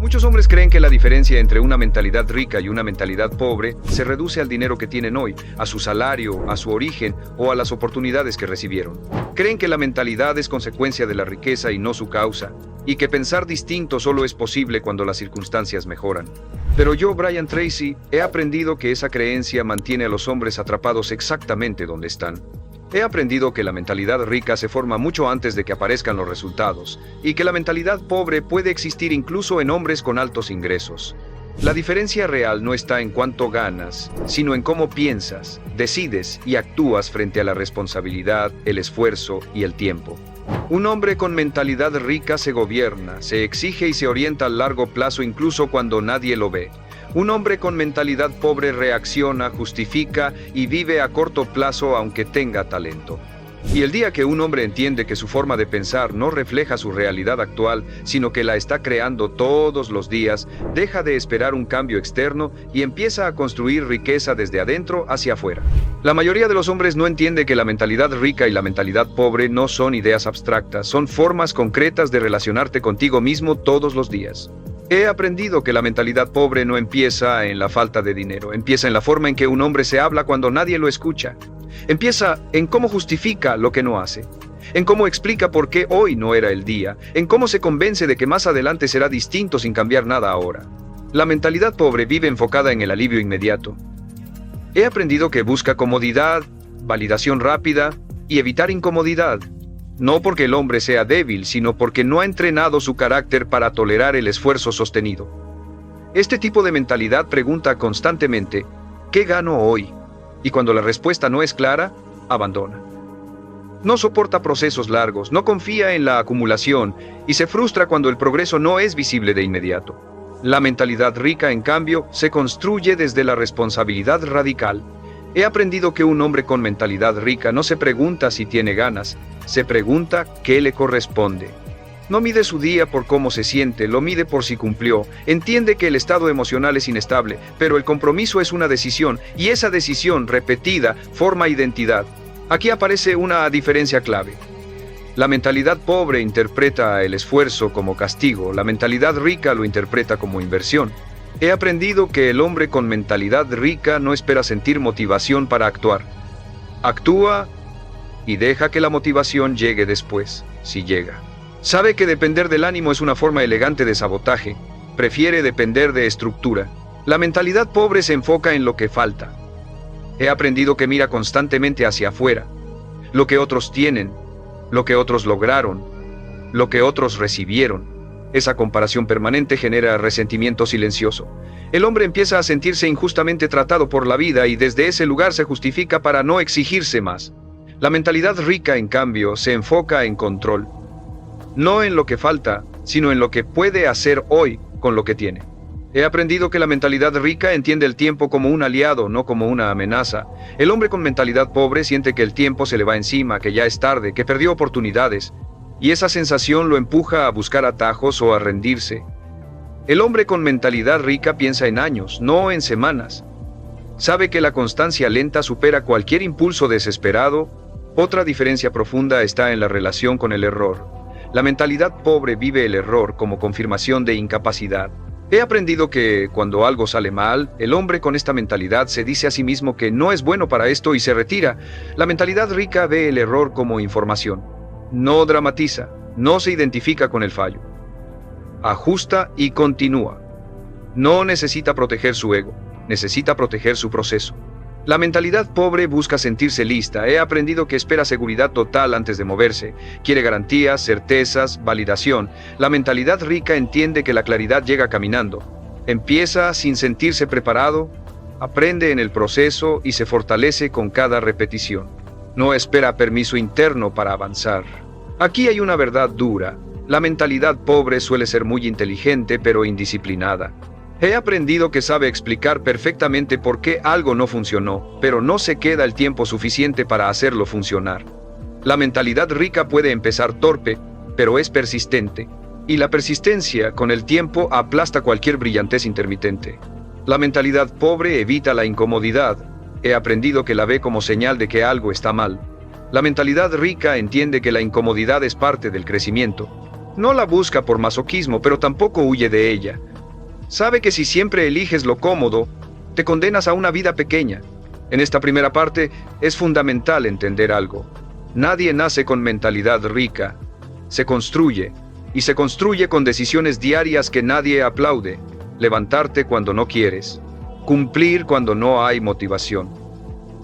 Muchos hombres creen que la diferencia entre una mentalidad rica y una mentalidad pobre se reduce al dinero que tienen hoy, a su salario, a su origen o a las oportunidades que recibieron. Creen que la mentalidad es consecuencia de la riqueza y no su causa, y que pensar distinto solo es posible cuando las circunstancias mejoran. Pero yo, Brian Tracy, he aprendido que esa creencia mantiene a los hombres atrapados exactamente donde están. He aprendido que la mentalidad rica se forma mucho antes de que aparezcan los resultados, y que la mentalidad pobre puede existir incluso en hombres con altos ingresos. La diferencia real no está en cuánto ganas, sino en cómo piensas, decides y actúas frente a la responsabilidad, el esfuerzo y el tiempo. Un hombre con mentalidad rica se gobierna, se exige y se orienta a largo plazo incluso cuando nadie lo ve. Un hombre con mentalidad pobre reacciona, justifica y vive a corto plazo aunque tenga talento. Y el día que un hombre entiende que su forma de pensar no refleja su realidad actual, sino que la está creando todos los días, deja de esperar un cambio externo y empieza a construir riqueza desde adentro hacia afuera. La mayoría de los hombres no entiende que la mentalidad rica y la mentalidad pobre no son ideas abstractas, son formas concretas de relacionarte contigo mismo todos los días. He aprendido que la mentalidad pobre no empieza en la falta de dinero, empieza en la forma en que un hombre se habla cuando nadie lo escucha. Empieza en cómo justifica lo que no hace, en cómo explica por qué hoy no era el día, en cómo se convence de que más adelante será distinto sin cambiar nada ahora. La mentalidad pobre vive enfocada en el alivio inmediato. He aprendido que busca comodidad, validación rápida y evitar incomodidad. No porque el hombre sea débil, sino porque no ha entrenado su carácter para tolerar el esfuerzo sostenido. Este tipo de mentalidad pregunta constantemente, ¿qué gano hoy? Y cuando la respuesta no es clara, abandona. No soporta procesos largos, no confía en la acumulación y se frustra cuando el progreso no es visible de inmediato. La mentalidad rica, en cambio, se construye desde la responsabilidad radical. He aprendido que un hombre con mentalidad rica no se pregunta si tiene ganas, se pregunta qué le corresponde. No mide su día por cómo se siente, lo mide por si cumplió. Entiende que el estado emocional es inestable, pero el compromiso es una decisión, y esa decisión repetida forma identidad. Aquí aparece una diferencia clave. La mentalidad pobre interpreta el esfuerzo como castigo, la mentalidad rica lo interpreta como inversión. He aprendido que el hombre con mentalidad rica no espera sentir motivación para actuar. Actúa y deja que la motivación llegue después, si llega. Sabe que depender del ánimo es una forma elegante de sabotaje. Prefiere depender de estructura. La mentalidad pobre se enfoca en lo que falta. He aprendido que mira constantemente hacia afuera. Lo que otros tienen, lo que otros lograron, lo que otros recibieron. Esa comparación permanente genera resentimiento silencioso. El hombre empieza a sentirse injustamente tratado por la vida y desde ese lugar se justifica para no exigirse más. La mentalidad rica, en cambio, se enfoca en control. No en lo que falta, sino en lo que puede hacer hoy con lo que tiene. He aprendido que la mentalidad rica entiende el tiempo como un aliado, no como una amenaza. El hombre con mentalidad pobre siente que el tiempo se le va encima, que ya es tarde, que perdió oportunidades. Y esa sensación lo empuja a buscar atajos o a rendirse. El hombre con mentalidad rica piensa en años, no en semanas. Sabe que la constancia lenta supera cualquier impulso desesperado. Otra diferencia profunda está en la relación con el error. La mentalidad pobre vive el error como confirmación de incapacidad. He aprendido que, cuando algo sale mal, el hombre con esta mentalidad se dice a sí mismo que no es bueno para esto y se retira. La mentalidad rica ve el error como información. No dramatiza, no se identifica con el fallo. Ajusta y continúa. No necesita proteger su ego, necesita proteger su proceso. La mentalidad pobre busca sentirse lista. He aprendido que espera seguridad total antes de moverse. Quiere garantías, certezas, validación. La mentalidad rica entiende que la claridad llega caminando. Empieza sin sentirse preparado, aprende en el proceso y se fortalece con cada repetición. No espera permiso interno para avanzar. Aquí hay una verdad dura. La mentalidad pobre suele ser muy inteligente pero indisciplinada. He aprendido que sabe explicar perfectamente por qué algo no funcionó, pero no se queda el tiempo suficiente para hacerlo funcionar. La mentalidad rica puede empezar torpe, pero es persistente. Y la persistencia, con el tiempo, aplasta cualquier brillantez intermitente. La mentalidad pobre evita la incomodidad. He aprendido que la ve como señal de que algo está mal. La mentalidad rica entiende que la incomodidad es parte del crecimiento. No la busca por masoquismo, pero tampoco huye de ella. Sabe que si siempre eliges lo cómodo, te condenas a una vida pequeña. En esta primera parte es fundamental entender algo. Nadie nace con mentalidad rica. Se construye, y se construye con decisiones diarias que nadie aplaude. Levantarte cuando no quieres. Cumplir cuando no hay motivación.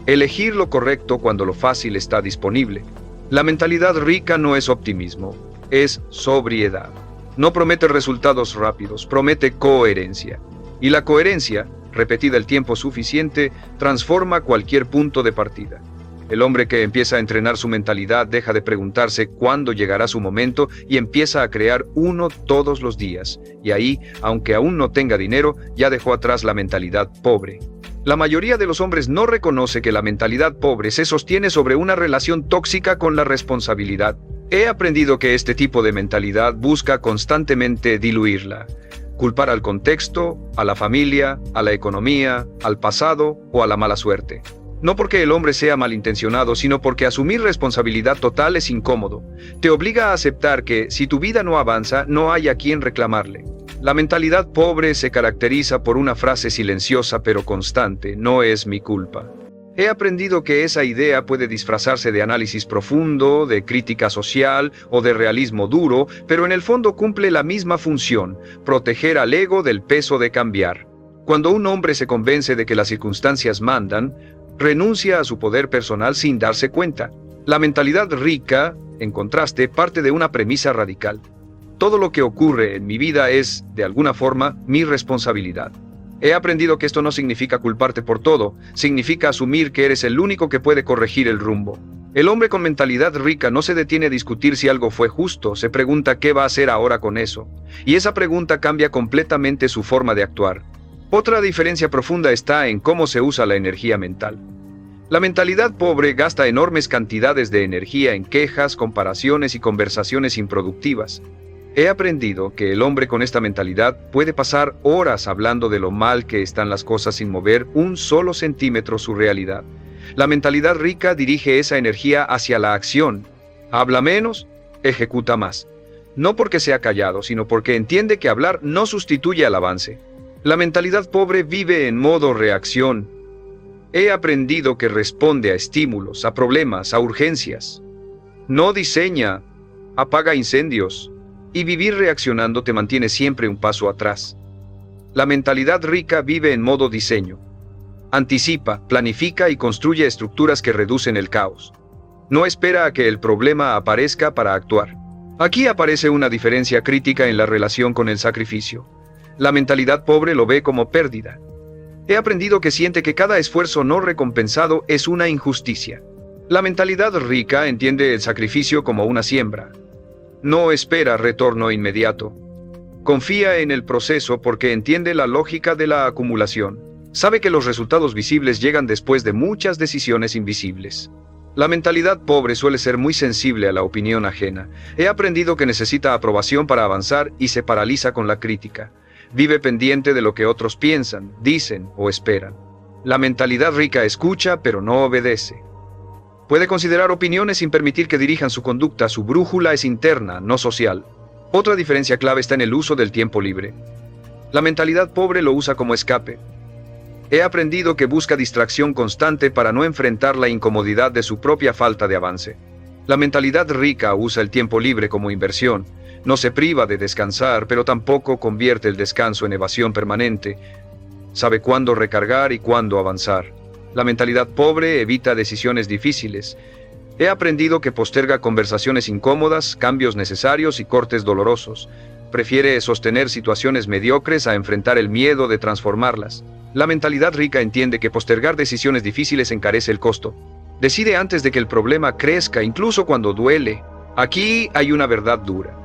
Elegir lo correcto cuando lo fácil está disponible. La mentalidad rica no es optimismo, es sobriedad. No promete resultados rápidos, promete coherencia. Y la coherencia, repetida el tiempo suficiente, transforma cualquier punto de partida. El hombre que empieza a entrenar su mentalidad deja de preguntarse cuándo llegará su momento y empieza a crear uno todos los días. Y ahí, aunque aún no tenga dinero, ya dejó atrás la mentalidad pobre. La mayoría de los hombres no reconoce que la mentalidad pobre se sostiene sobre una relación tóxica con la responsabilidad. He aprendido que este tipo de mentalidad busca constantemente diluirla. Culpar al contexto, a la familia, a la economía, al pasado o a la mala suerte. No porque el hombre sea malintencionado, sino porque asumir responsabilidad total es incómodo. Te obliga a aceptar que, si tu vida no avanza, no hay a quien reclamarle. La mentalidad pobre se caracteriza por una frase silenciosa pero constante: no es mi culpa. He aprendido que esa idea puede disfrazarse de análisis profundo, de crítica social o de realismo duro, pero en el fondo cumple la misma función: proteger al ego del peso de cambiar. Cuando un hombre se convence de que las circunstancias mandan, renuncia a su poder personal sin darse cuenta. La mentalidad rica, en contraste, parte de una premisa radical: todo lo que ocurre en mi vida es, de alguna forma, mi responsabilidad. He aprendido que esto no significa culparte por todo, significa asumir que eres el único que puede corregir el rumbo. El hombre con mentalidad rica no se detiene a discutir si algo fue justo, se pregunta qué va a hacer ahora con eso. Y esa pregunta cambia completamente su forma de actuar. Otra diferencia profunda está en cómo se usa la energía mental. La mentalidad pobre gasta enormes cantidades de energía en quejas, comparaciones y conversaciones improductivas. He aprendido que el hombre con esta mentalidad puede pasar horas hablando de lo mal que están las cosas sin mover un solo centímetro su realidad. La mentalidad rica dirige esa energía hacia la acción. Habla menos, ejecuta más. No porque sea callado, sino porque entiende que hablar no sustituye al avance. La mentalidad pobre vive en modo reacción. He aprendido que responde a estímulos, a problemas, a urgencias. No diseña, apaga incendios. Y vivir reaccionando te mantiene siempre un paso atrás. La mentalidad rica vive en modo diseño. Anticipa, planifica y construye estructuras que reducen el caos. No espera a que el problema aparezca para actuar. Aquí aparece una diferencia crítica en la relación con el sacrificio. La mentalidad pobre lo ve como pérdida. He aprendido que siente que cada esfuerzo no recompensado es una injusticia. La mentalidad rica entiende el sacrificio como una siembra. No espera retorno inmediato. Confía en el proceso porque entiende la lógica de la acumulación. Sabe que los resultados visibles llegan después de muchas decisiones invisibles. La mentalidad pobre suele ser muy sensible a la opinión ajena. He aprendido que necesita aprobación para avanzar y se paraliza con la crítica. Vive pendiente de lo que otros piensan, dicen o esperan. La mentalidad rica escucha pero no obedece. Puede considerar opiniones sin permitir que dirijan su conducta. Su brújula es interna, no social. Otra diferencia clave está en el uso del tiempo libre. La mentalidad pobre lo usa como escape. He aprendido que busca distracción constante para no enfrentar la incomodidad de su propia falta de avance. La mentalidad rica usa el tiempo libre como inversión. No se priva de descansar, pero tampoco convierte el descanso en evasión permanente. Sabe cuándo recargar y cuándo avanzar. La mentalidad pobre evita decisiones difíciles. He aprendido que posterga conversaciones incómodas, cambios necesarios y cortes dolorosos. Prefiere sostener situaciones mediocres a enfrentar el miedo de transformarlas. La mentalidad rica entiende que postergar decisiones difíciles encarece el costo. Decide antes de que el problema crezca, incluso cuando duele. Aquí hay una verdad dura.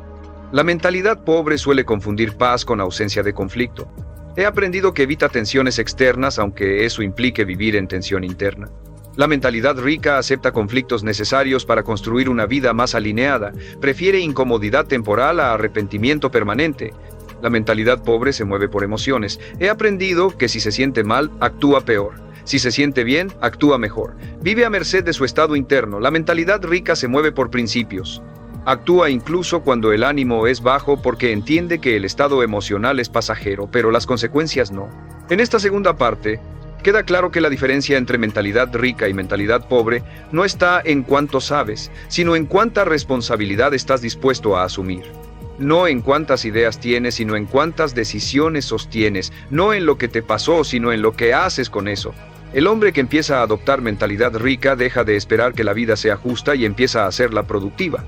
La mentalidad pobre suele confundir paz con ausencia de conflicto. He aprendido que evita tensiones externas, aunque eso implique vivir en tensión interna. La mentalidad rica acepta conflictos necesarios para construir una vida más alineada. Prefiere incomodidad temporal a arrepentimiento permanente. La mentalidad pobre se mueve por emociones. He aprendido que si se siente mal, actúa peor. Si se siente bien, actúa mejor. Vive a merced de su estado interno. La mentalidad rica se mueve por principios. Actúa incluso cuando el ánimo es bajo porque entiende que el estado emocional es pasajero, pero las consecuencias no. En esta segunda parte, queda claro que la diferencia entre mentalidad rica y mentalidad pobre no está en cuánto sabes, sino en cuánta responsabilidad estás dispuesto a asumir. No en cuántas ideas tienes, sino en cuántas decisiones sostienes, no en lo que te pasó, sino en lo que haces con eso. El hombre que empieza a adoptar mentalidad rica deja de esperar que la vida sea justa y empieza a hacerla productiva.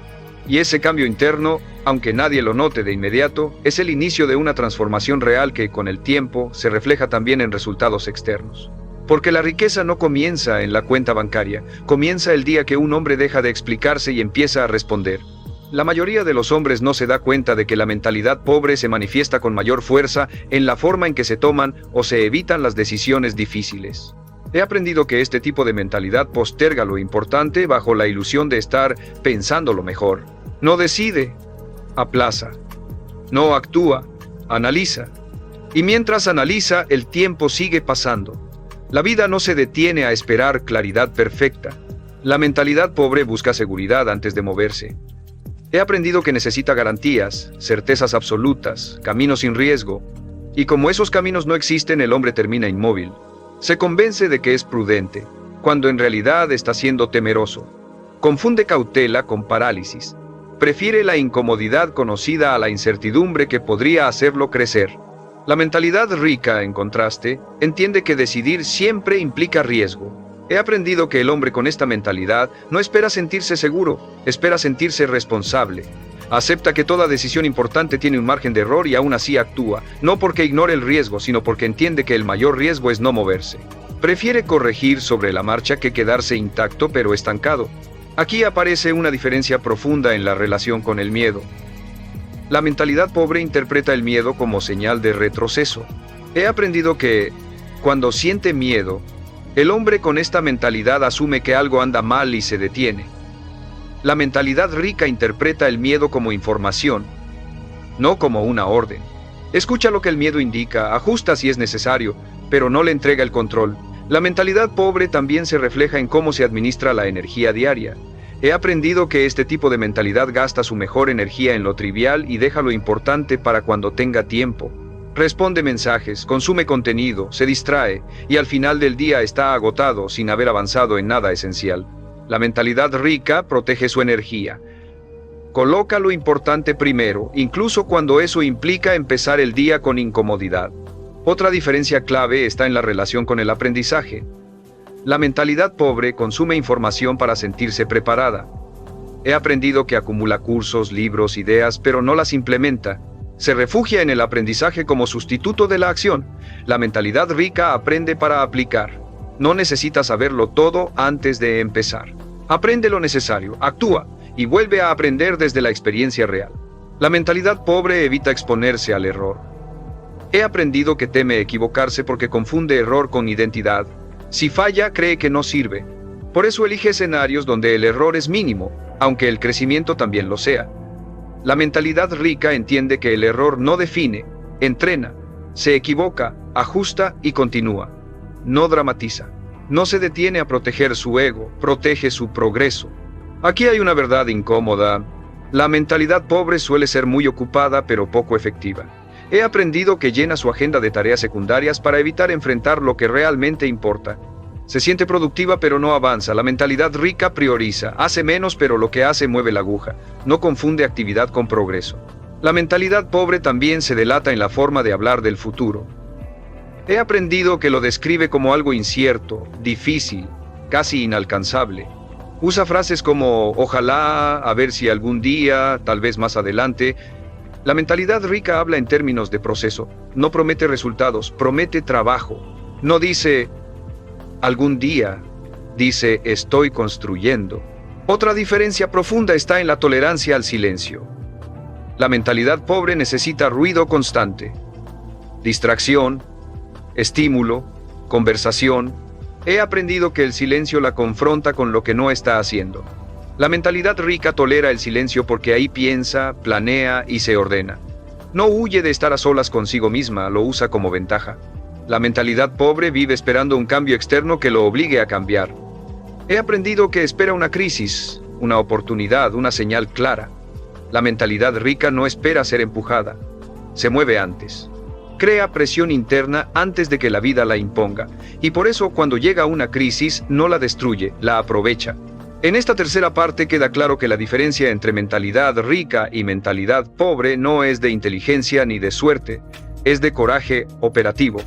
Y ese cambio interno, aunque nadie lo note de inmediato, es el inicio de una transformación real que, con el tiempo, se refleja también en resultados externos. Porque la riqueza no comienza en la cuenta bancaria, comienza el día que un hombre deja de explicarse y empieza a responder. La mayoría de los hombres no se da cuenta de que la mentalidad pobre se manifiesta con mayor fuerza en la forma en que se toman o se evitan las decisiones difíciles. He aprendido que este tipo de mentalidad posterga lo importante bajo la ilusión de estar pensando lo mejor. No decide, aplaza. No actúa, analiza. Y mientras analiza, el tiempo sigue pasando. La vida no se detiene a esperar claridad perfecta. La mentalidad pobre busca seguridad antes de moverse. He aprendido que necesita garantías, certezas absolutas, caminos sin riesgo. Y como esos caminos no existen, el hombre termina inmóvil. Se convence de que es prudente, cuando en realidad está siendo temeroso. Confunde cautela con parálisis. Prefiere la incomodidad conocida a la incertidumbre que podría hacerlo crecer. La mentalidad rica, en contraste, entiende que decidir siempre implica riesgo. He aprendido que el hombre con esta mentalidad no espera sentirse seguro, espera sentirse responsable. Acepta que toda decisión importante tiene un margen de error y aún así actúa, no porque ignore el riesgo, sino porque entiende que el mayor riesgo es no moverse. Prefiere corregir sobre la marcha que quedarse intacto pero estancado. Aquí aparece una diferencia profunda en la relación con el miedo. La mentalidad pobre interpreta el miedo como señal de retroceso. He aprendido que, cuando siente miedo, el hombre con esta mentalidad asume que algo anda mal y se detiene. La mentalidad rica interpreta el miedo como información, no como una orden. Escucha lo que el miedo indica, ajusta si es necesario, pero no le entrega el control. La mentalidad pobre también se refleja en cómo se administra la energía diaria. He aprendido que este tipo de mentalidad gasta su mejor energía en lo trivial y deja lo importante para cuando tenga tiempo. Responde mensajes, consume contenido, se distrae y al final del día está agotado sin haber avanzado en nada esencial. La mentalidad rica protege su energía. Coloca lo importante primero, incluso cuando eso implica empezar el día con incomodidad. Otra diferencia clave está en la relación con el aprendizaje. La mentalidad pobre consume información para sentirse preparada. He aprendido que acumula cursos, libros, ideas, pero no las implementa. Se refugia en el aprendizaje como sustituto de la acción. La mentalidad rica aprende para aplicar. No necesita saberlo todo antes de empezar. Aprende lo necesario, actúa y vuelve a aprender desde la experiencia real. La mentalidad pobre evita exponerse al error. He aprendido que teme equivocarse porque confunde error con identidad. Si falla, cree que no sirve. Por eso elige escenarios donde el error es mínimo, aunque el crecimiento también lo sea. La mentalidad rica entiende que el error no define, entrena, se equivoca, ajusta y continúa. No dramatiza. No se detiene a proteger su ego, protege su progreso. Aquí hay una verdad incómoda. La mentalidad pobre suele ser muy ocupada pero poco efectiva. He aprendido que llena su agenda de tareas secundarias para evitar enfrentar lo que realmente importa. Se siente productiva pero no avanza. La mentalidad rica prioriza, hace menos pero lo que hace mueve la aguja. No confunde actividad con progreso. La mentalidad pobre también se delata en la forma de hablar del futuro. He aprendido que lo describe como algo incierto, difícil, casi inalcanzable. Usa frases como ojalá, a ver si algún día, tal vez más adelante. La mentalidad rica habla en términos de proceso. No promete resultados, promete trabajo. No dice algún día, dice estoy construyendo. Otra diferencia profunda está en la tolerancia al silencio. La mentalidad pobre necesita ruido constante, distracción, estímulo, conversación. He aprendido que el silencio la confronta con lo que no está haciendo. La mentalidad rica tolera el silencio porque ahí piensa, planea y se ordena. No huye de estar a solas consigo misma, lo usa como ventaja. La mentalidad pobre vive esperando un cambio externo que lo obligue a cambiar. He aprendido que espera una crisis, una oportunidad, una señal clara. La mentalidad rica no espera ser empujada, se mueve antes. Crea presión interna antes de que la vida la imponga, y por eso cuando llega una crisis no la destruye, la aprovecha. En esta tercera parte queda claro que la diferencia entre mentalidad rica y mentalidad pobre no es de inteligencia ni de suerte, es de coraje operativo,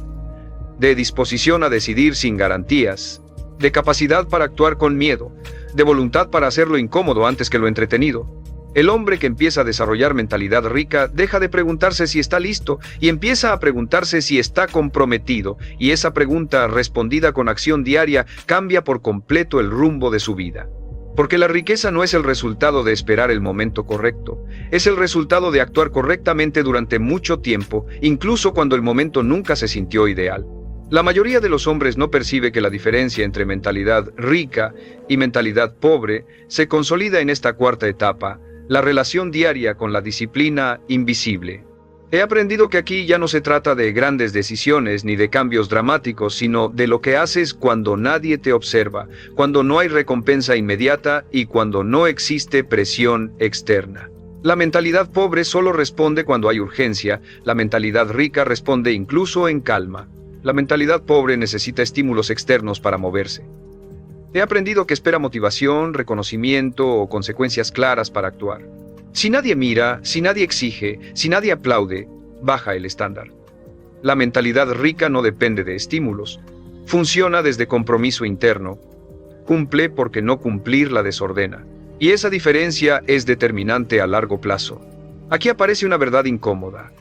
de disposición a decidir sin garantías, de capacidad para actuar con miedo, de voluntad para hacer lo incómodo antes que lo entretenido. El hombre que empieza a desarrollar mentalidad rica deja de preguntarse si está listo y empieza a preguntarse si está comprometido, y esa pregunta respondida con acción diaria cambia por completo el rumbo de su vida. Porque la riqueza no es el resultado de esperar el momento correcto, es el resultado de actuar correctamente durante mucho tiempo, incluso cuando el momento nunca se sintió ideal. La mayoría de los hombres no percibe que la diferencia entre mentalidad rica y mentalidad pobre se consolida en esta cuarta etapa, la relación diaria con la disciplina invisible. He aprendido que aquí ya no se trata de grandes decisiones ni de cambios dramáticos, sino de lo que haces cuando nadie te observa, cuando no hay recompensa inmediata y cuando no existe presión externa. La mentalidad pobre solo responde cuando hay urgencia, la mentalidad rica responde incluso en calma. La mentalidad pobre necesita estímulos externos para moverse. He aprendido que espera motivación, reconocimiento o consecuencias claras para actuar. Si nadie mira, si nadie exige, si nadie aplaude, baja el estándar. La mentalidad rica no depende de estímulos. Funciona desde compromiso interno. Cumple porque no cumplir la desordena. Y esa diferencia es determinante a largo plazo. Aquí aparece una verdad incómoda.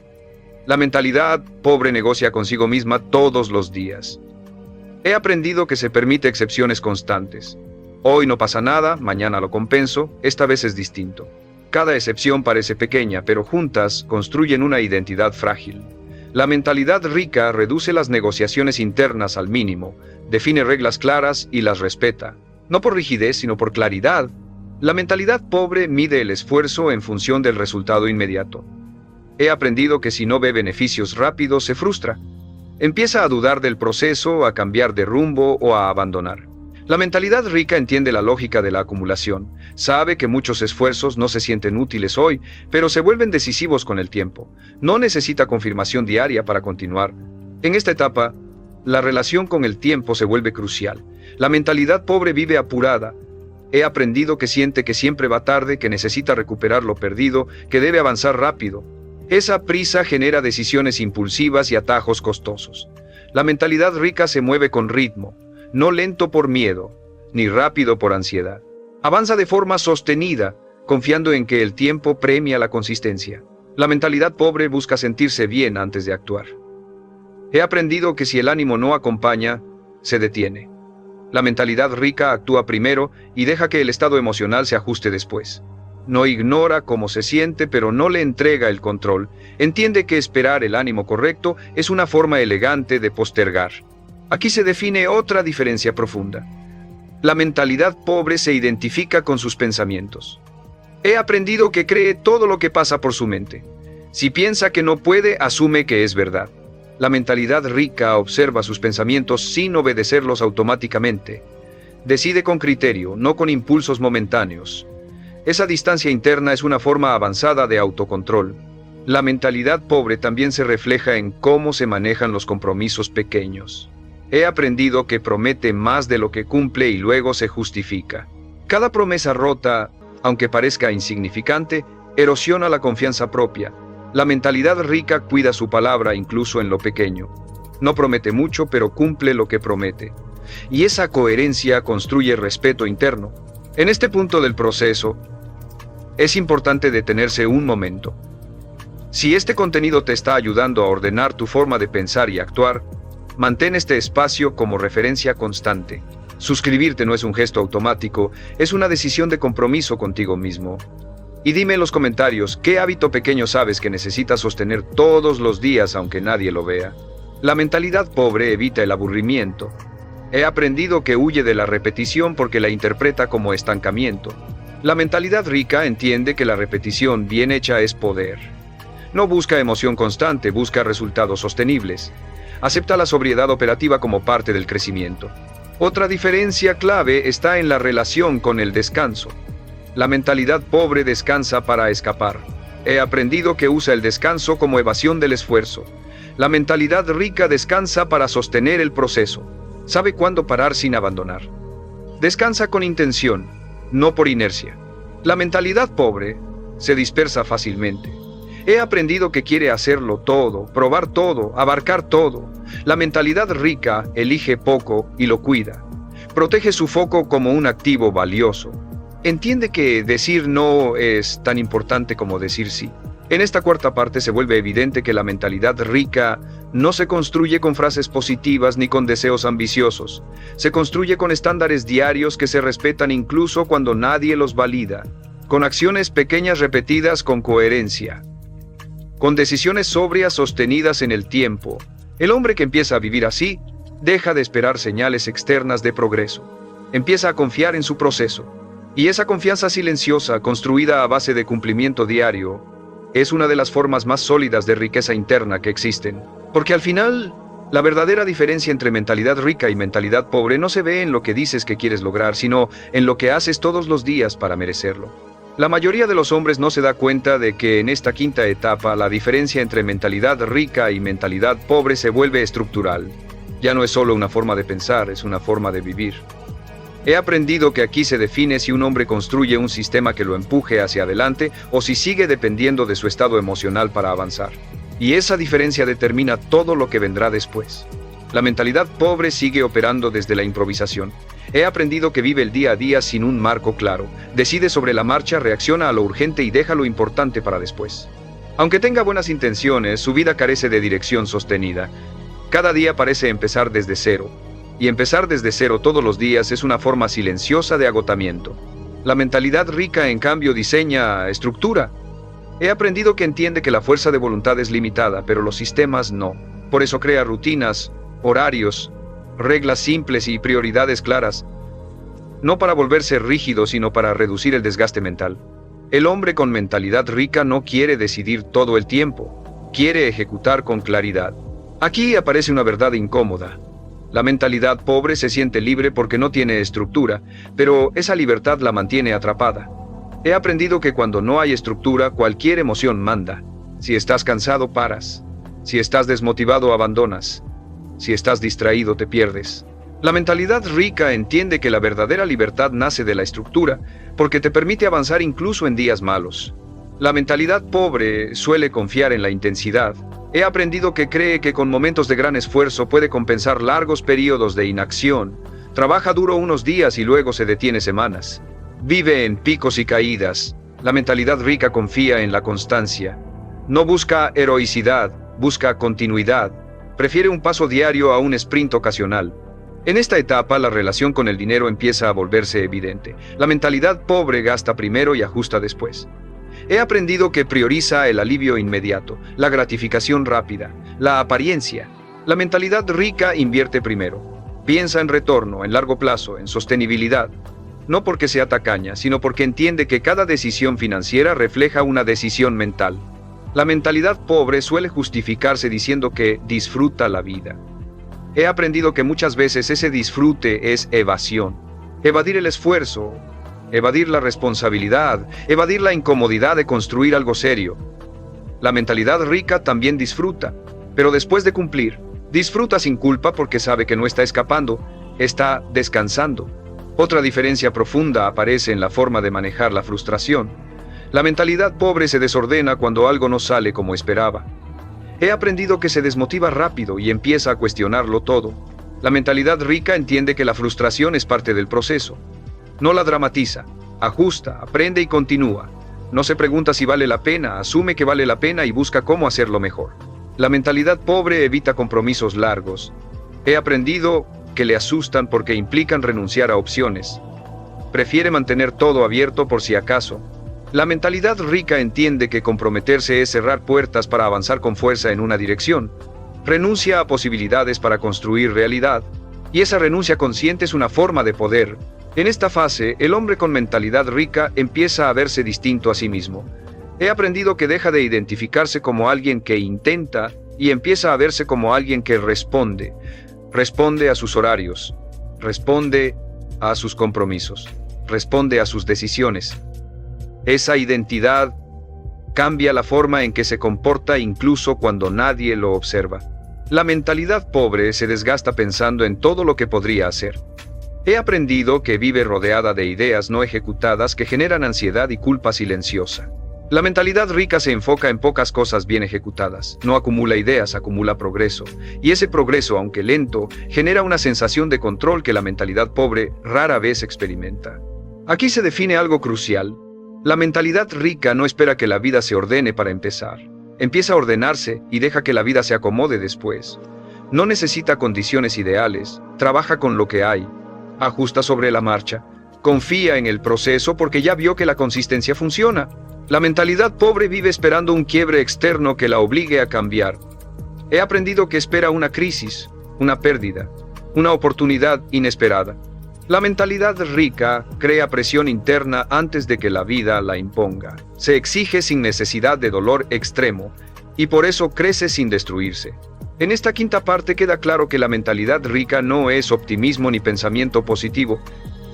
La mentalidad pobre negocia consigo misma todos los días. He aprendido que se permite excepciones constantes. Hoy no pasa nada, mañana lo compenso, esta vez es distinto. Cada excepción parece pequeña, pero juntas construyen una identidad frágil. La mentalidad rica reduce las negociaciones internas al mínimo, define reglas claras y las respeta, no por rigidez, sino por claridad. La mentalidad pobre mide el esfuerzo en función del resultado inmediato. He aprendido que si no ve beneficios rápidos, se frustra. Empieza a dudar del proceso, a cambiar de rumbo o a abandonar. La mentalidad rica entiende la lógica de la acumulación. Sabe que muchos esfuerzos no se sienten útiles hoy, pero se vuelven decisivos con el tiempo. No necesita confirmación diaria para continuar. En esta etapa, la relación con el tiempo se vuelve crucial. La mentalidad pobre vive apurada. He aprendido que siente que siempre va tarde, que necesita recuperar lo perdido, que debe avanzar rápido. Esa prisa genera decisiones impulsivas y atajos costosos. La mentalidad rica se mueve con ritmo, no lento por miedo, ni rápido por ansiedad. Avanza de forma sostenida, confiando en que el tiempo premia la consistencia. La mentalidad pobre busca sentirse bien antes de actuar. He aprendido que si el ánimo no acompaña, se detiene. La mentalidad rica actúa primero y deja que el estado emocional se ajuste después. No ignora cómo se siente, pero no le entrega el control. Entiende que esperar el ánimo correcto es una forma elegante de postergar. Aquí se define otra diferencia profunda. La mentalidad pobre se identifica con sus pensamientos. He aprendido que cree todo lo que pasa por su mente. Si piensa que no puede, asume que es verdad. La mentalidad rica observa sus pensamientos sin obedecerlos automáticamente. Decide con criterio, no con impulsos momentáneos. Esa distancia interna es una forma avanzada de autocontrol. La mentalidad pobre también se refleja en cómo se manejan los compromisos pequeños. He aprendido que promete más de lo que cumple y luego se justifica. Cada promesa rota, aunque parezca insignificante, erosiona la confianza propia. La mentalidad rica cuida su palabra incluso en lo pequeño. No promete mucho, pero cumple lo que promete. Y esa coherencia construye respeto interno. En este punto del proceso, es importante detenerse un momento. Si este contenido te está ayudando a ordenar tu forma de pensar y actuar, mantén este espacio como referencia constante. Suscribirte no es un gesto automático, es una decisión de compromiso contigo mismo. Y dime en los comentarios, ¿qué hábito pequeño sabes que necesitas sostener todos los días aunque nadie lo vea? La mentalidad pobre evita el aburrimiento. He aprendido que huye de la repetición porque la interpreta como estancamiento. La mentalidad rica entiende que la repetición bien hecha es poder. No busca emoción constante, busca resultados sostenibles. Acepta la sobriedad operativa como parte del crecimiento. Otra diferencia clave está en la relación con el descanso. La mentalidad pobre descansa para escapar. He aprendido que usa el descanso como evasión del esfuerzo. La mentalidad rica descansa para sostener el proceso. Sabe cuándo parar sin abandonar. Descansa con intención, no por inercia. La mentalidad pobre se dispersa fácilmente. He aprendido que quiere hacerlo todo, probar todo, abarcar todo. La mentalidad rica elige poco y lo cuida. Protege su foco como un activo valioso. Entiende que decir no es tan importante como decir sí. En esta cuarta parte se vuelve evidente que la mentalidad rica no se construye con frases positivas ni con deseos ambiciosos. Se construye con estándares diarios que se respetan incluso cuando nadie los valida, con acciones pequeñas repetidas con coherencia, con decisiones sobrias sostenidas en el tiempo. El hombre que empieza a vivir así, deja de esperar señales externas de progreso. Empieza a confiar en su proceso. Y esa confianza silenciosa, construida a base de cumplimiento diario, es una de las formas más sólidas de riqueza interna que existen. Porque al final, la verdadera diferencia entre mentalidad rica y mentalidad pobre no se ve en lo que dices que quieres lograr, sino en lo que haces todos los días para merecerlo. La mayoría de los hombres no se da cuenta de que en esta quinta etapa la diferencia entre mentalidad rica y mentalidad pobre se vuelve estructural. Ya no es solo una forma de pensar, es una forma de vivir. He aprendido que aquí se define si un hombre construye un sistema que lo empuje hacia adelante o si sigue dependiendo de su estado emocional para avanzar. Y esa diferencia determina todo lo que vendrá después. La mentalidad pobre sigue operando desde la improvisación. He aprendido que vive el día a día sin un marco claro. Decide sobre la marcha, reacciona a lo urgente y deja lo importante para después. Aunque tenga buenas intenciones, su vida carece de dirección sostenida. Cada día parece empezar desde cero. Y empezar desde cero todos los días es una forma silenciosa de agotamiento. La mentalidad rica, en cambio, diseña estructura. He aprendido que entiende que la fuerza de voluntad es limitada, pero los sistemas no. Por eso crea rutinas, horarios, reglas simples y prioridades claras. No para volverse rígido, sino para reducir el desgaste mental. El hombre con mentalidad rica no quiere decidir todo el tiempo. Quiere ejecutar con claridad. Aquí aparece una verdad incómoda. La mentalidad pobre se siente libre porque no tiene estructura, pero esa libertad la mantiene atrapada. He aprendido que cuando no hay estructura, cualquier emoción manda. Si estás cansado, paras. Si estás desmotivado, abandonas. Si estás distraído, te pierdes. La mentalidad rica entiende que la verdadera libertad nace de la estructura, porque te permite avanzar incluso en días malos. La mentalidad pobre suele confiar en la intensidad. He aprendido que cree que con momentos de gran esfuerzo puede compensar largos periodos de inacción. Trabaja duro unos días y luego se detiene semanas. Vive en picos y caídas. La mentalidad rica confía en la constancia. No busca heroicidad, busca continuidad. Prefiere un paso diario a un sprint ocasional. En esta etapa, la relación con el dinero empieza a volverse evidente. La mentalidad pobre gasta primero y ajusta después. He aprendido que prioriza el alivio inmediato, la gratificación rápida, la apariencia. La mentalidad rica invierte primero. Piensa en retorno, en largo plazo, en sostenibilidad. No porque sea tacaña, sino porque entiende que cada decisión financiera refleja una decisión mental. La mentalidad pobre suele justificarse diciendo que disfruta la vida. He aprendido que muchas veces ese disfrute es evasión. Evadir el esfuerzo, evadir la responsabilidad, evadir la incomodidad de construir algo serio. La mentalidad rica también disfruta, pero después de cumplir, disfruta sin culpa porque sabe que no está escapando, está descansando. Otra diferencia profunda aparece en la forma de manejar la frustración. La mentalidad pobre se desordena cuando algo no sale como esperaba. He aprendido que se desmotiva rápido y empieza a cuestionarlo todo. La mentalidad rica entiende que la frustración es parte del proceso. No la dramatiza, ajusta, aprende y continúa. No se pregunta si vale la pena, asume que vale la pena y busca cómo hacerlo mejor. La mentalidad pobre evita compromisos largos. He aprendido que le asustan porque implican renunciar a opciones. Prefiere mantener todo abierto por si acaso. La mentalidad rica entiende que comprometerse es cerrar puertas para avanzar con fuerza en una dirección. Renuncia a posibilidades para construir realidad. Y esa renuncia consciente es una forma de poder. En esta fase, el hombre con mentalidad rica empieza a verse distinto a sí mismo. He aprendido que deja de identificarse como alguien que intenta y empieza a verse como alguien que responde. Responde a sus horarios, responde a sus compromisos, responde a sus decisiones. Esa identidad cambia la forma en que se comporta incluso cuando nadie lo observa. La mentalidad pobre se desgasta pensando en todo lo que podría hacer. He aprendido que vive rodeada de ideas no ejecutadas que generan ansiedad y culpa silenciosa. La mentalidad rica se enfoca en pocas cosas bien ejecutadas. No acumula ideas, acumula progreso. Y ese progreso, aunque lento, genera una sensación de control que la mentalidad pobre rara vez experimenta. Aquí se define algo crucial. La mentalidad rica no espera que la vida se ordene para empezar. Empieza a ordenarse y deja que la vida se acomode después. No necesita condiciones ideales, trabaja con lo que hay, ajusta sobre la marcha, confía en el proceso porque ya vio que la consistencia funciona. La mentalidad pobre vive esperando un quiebre externo que la obligue a cambiar. He aprendido que espera una crisis, una pérdida, una oportunidad inesperada. La mentalidad rica crea presión interna antes de que la vida la imponga. Se exige sin necesidad de dolor extremo y por eso crece sin destruirse. En esta quinta parte queda claro que la mentalidad rica no es optimismo ni pensamiento positivo.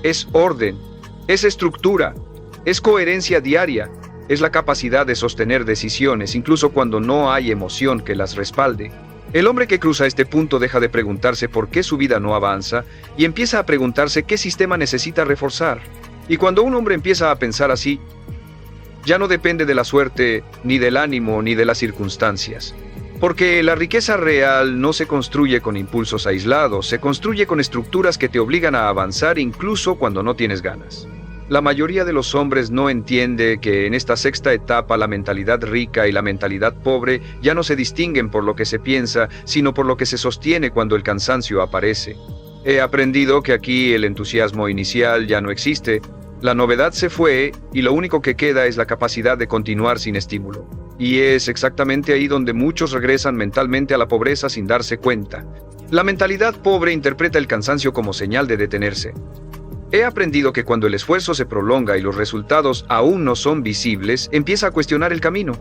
Es orden, es estructura, es coherencia diaria, es la capacidad de sostener decisiones incluso cuando no hay emoción que las respalde. El hombre que cruza este punto deja de preguntarse por qué su vida no avanza y empieza a preguntarse qué sistema necesita reforzar. Y cuando un hombre empieza a pensar así, ya no depende de la suerte, ni del ánimo, ni de las circunstancias. Porque la riqueza real no se construye con impulsos aislados, se construye con estructuras que te obligan a avanzar incluso cuando no tienes ganas. La mayoría de los hombres no entiende que en esta sexta etapa la mentalidad rica y la mentalidad pobre ya no se distinguen por lo que se piensa, sino por lo que se sostiene cuando el cansancio aparece. He aprendido que aquí el entusiasmo inicial ya no existe, la novedad se fue y lo único que queda es la capacidad de continuar sin estímulo. Y es exactamente ahí donde muchos regresan mentalmente a la pobreza sin darse cuenta. La mentalidad pobre interpreta el cansancio como señal de detenerse. He aprendido que cuando el esfuerzo se prolonga y los resultados aún no son visibles, empieza a cuestionar el camino.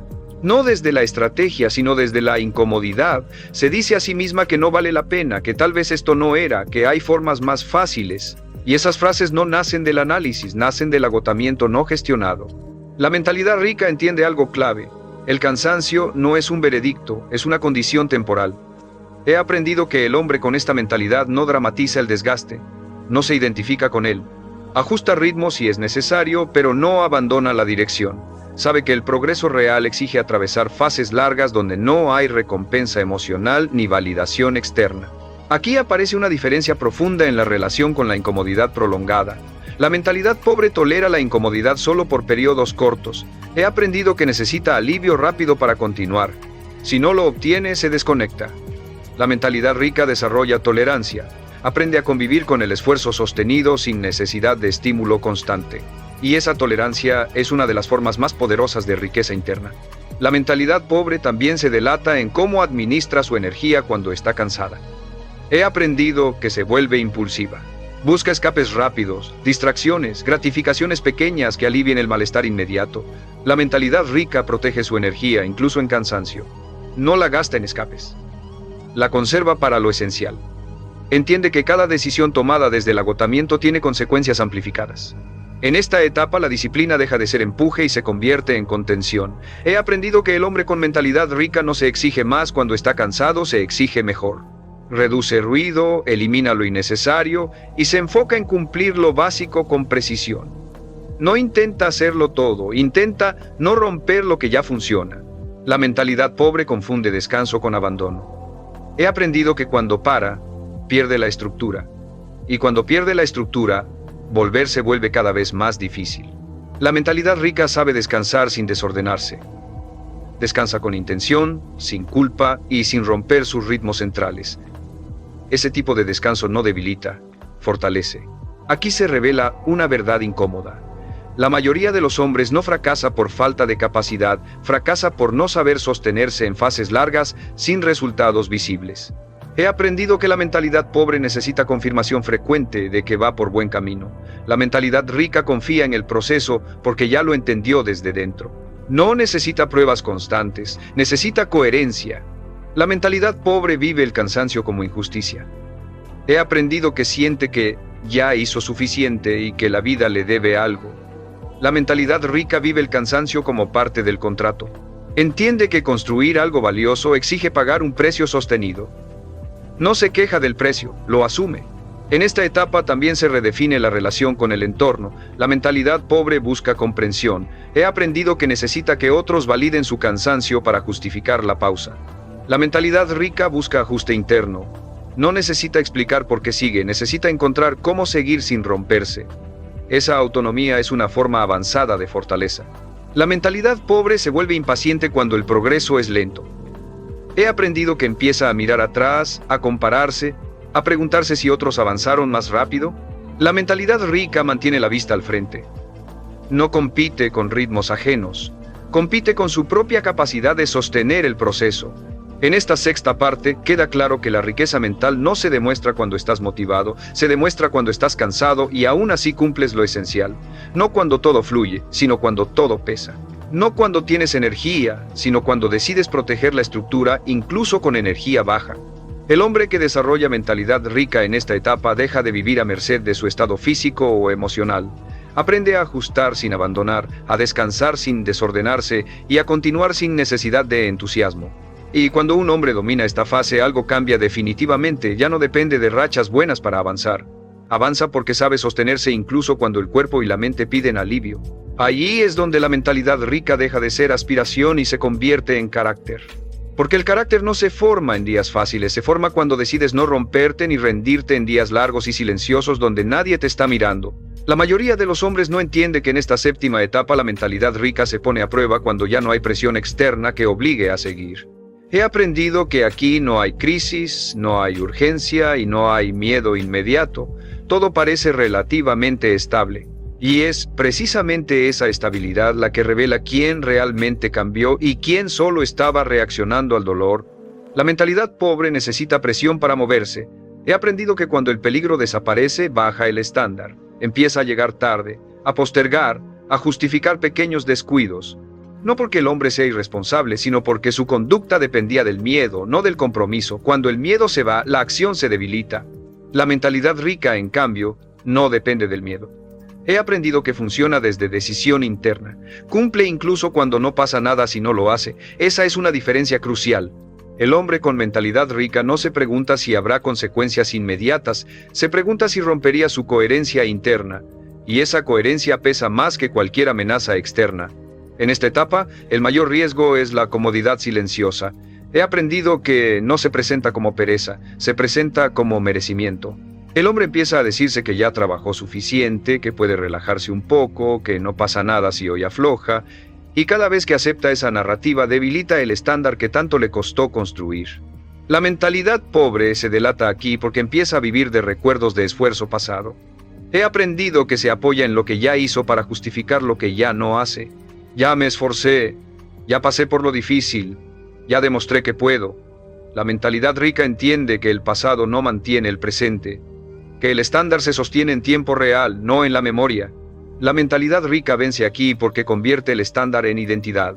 No desde la estrategia, sino desde la incomodidad. Se dice a sí misma que no vale la pena, que tal vez esto no era, que hay formas más fáciles. Y esas frases no nacen del análisis, nacen del agotamiento no gestionado. La mentalidad rica entiende algo clave. El cansancio no es un veredicto, es una condición temporal. He aprendido que el hombre con esta mentalidad no dramatiza el desgaste. No se identifica con él. Ajusta ritmo si es necesario, pero no abandona la dirección. Sabe que el progreso real exige atravesar fases largas donde no hay recompensa emocional ni validación externa. Aquí aparece una diferencia profunda en la relación con la incomodidad prolongada. La mentalidad pobre tolera la incomodidad solo por periodos cortos. He aprendido que necesita alivio rápido para continuar. Si no lo obtiene, se desconecta. La mentalidad rica desarrolla tolerancia. Aprende a convivir con el esfuerzo sostenido sin necesidad de estímulo constante. Y esa tolerancia es una de las formas más poderosas de riqueza interna. La mentalidad pobre también se delata en cómo administra su energía cuando está cansada. He aprendido que se vuelve impulsiva. Busca escapes rápidos, distracciones, gratificaciones pequeñas que alivien el malestar inmediato. La mentalidad rica protege su energía, incluso en cansancio. No la gasta en escapes. La conserva para lo esencial. Entiende que cada decisión tomada desde el agotamiento tiene consecuencias amplificadas. En esta etapa la disciplina deja de ser empuje y se convierte en contención. He aprendido que el hombre con mentalidad rica no se exige más cuando está cansado, se exige mejor. Reduce ruido, elimina lo innecesario y se enfoca en cumplir lo básico con precisión. No intenta hacerlo todo, intenta no romper lo que ya funciona. La mentalidad pobre confunde descanso con abandono. He aprendido que cuando para, pierde la estructura. Y cuando pierde la estructura, volver se vuelve cada vez más difícil. La mentalidad rica sabe descansar sin desordenarse. Descansa con intención, sin culpa y sin romper sus ritmos centrales. Ese tipo de descanso no debilita, fortalece. Aquí se revela una verdad incómoda. La mayoría de los hombres no fracasa por falta de capacidad, fracasa por no saber sostenerse en fases largas sin resultados visibles. He aprendido que la mentalidad pobre necesita confirmación frecuente de que va por buen camino. La mentalidad rica confía en el proceso porque ya lo entendió desde dentro. No necesita pruebas constantes, necesita coherencia. La mentalidad pobre vive el cansancio como injusticia. He aprendido que siente que ya hizo suficiente y que la vida le debe algo. La mentalidad rica vive el cansancio como parte del contrato. Entiende que construir algo valioso exige pagar un precio sostenido. No se queja del precio, lo asume. En esta etapa también se redefine la relación con el entorno. La mentalidad pobre busca comprensión. He aprendido que necesita que otros validen su cansancio para justificar la pausa. La mentalidad rica busca ajuste interno. No necesita explicar por qué sigue, necesita encontrar cómo seguir sin romperse. Esa autonomía es una forma avanzada de fortaleza. La mentalidad pobre se vuelve impaciente cuando el progreso es lento. He aprendido que empieza a mirar atrás, a compararse, a preguntarse si otros avanzaron más rápido. La mentalidad rica mantiene la vista al frente. No compite con ritmos ajenos, compite con su propia capacidad de sostener el proceso. En esta sexta parte queda claro que la riqueza mental no se demuestra cuando estás motivado, se demuestra cuando estás cansado y aún así cumples lo esencial. No cuando todo fluye, sino cuando todo pesa. No cuando tienes energía, sino cuando decides proteger la estructura incluso con energía baja. El hombre que desarrolla mentalidad rica en esta etapa deja de vivir a merced de su estado físico o emocional. Aprende a ajustar sin abandonar, a descansar sin desordenarse y a continuar sin necesidad de entusiasmo. Y cuando un hombre domina esta fase, algo cambia definitivamente, ya no depende de rachas buenas para avanzar. Avanza porque sabe sostenerse incluso cuando el cuerpo y la mente piden alivio. Allí es donde la mentalidad rica deja de ser aspiración y se convierte en carácter. Porque el carácter no se forma en días fáciles, se forma cuando decides no romperte ni rendirte en días largos y silenciosos donde nadie te está mirando. La mayoría de los hombres no entiende que en esta séptima etapa la mentalidad rica se pone a prueba cuando ya no hay presión externa que obligue a seguir. He aprendido que aquí no hay crisis, no hay urgencia y no hay miedo inmediato. Todo parece relativamente estable. Y es precisamente esa estabilidad la que revela quién realmente cambió y quién solo estaba reaccionando al dolor. La mentalidad pobre necesita presión para moverse. He aprendido que cuando el peligro desaparece, baja el estándar. Empieza a llegar tarde, a postergar, a justificar pequeños descuidos. No porque el hombre sea irresponsable, sino porque su conducta dependía del miedo, no del compromiso. Cuando el miedo se va, la acción se debilita. La mentalidad rica, en cambio, no depende del miedo. He aprendido que funciona desde decisión interna. Cumple incluso cuando no pasa nada si no lo hace. Esa es una diferencia crucial. El hombre con mentalidad rica no se pregunta si habrá consecuencias inmediatas, se pregunta si rompería su coherencia interna. Y esa coherencia pesa más que cualquier amenaza externa. En esta etapa, el mayor riesgo es la comodidad silenciosa. He aprendido que no se presenta como pereza, se presenta como merecimiento. El hombre empieza a decirse que ya trabajó suficiente, que puede relajarse un poco, que no pasa nada si hoy afloja, y cada vez que acepta esa narrativa debilita el estándar que tanto le costó construir. La mentalidad pobre se delata aquí porque empieza a vivir de recuerdos de esfuerzo pasado. He aprendido que se apoya en lo que ya hizo para justificar lo que ya no hace. Ya me esforcé, ya pasé por lo difícil, ya demostré que puedo. La mentalidad rica entiende que el pasado no mantiene el presente, que el estándar se sostiene en tiempo real, no en la memoria. La mentalidad rica vence aquí porque convierte el estándar en identidad.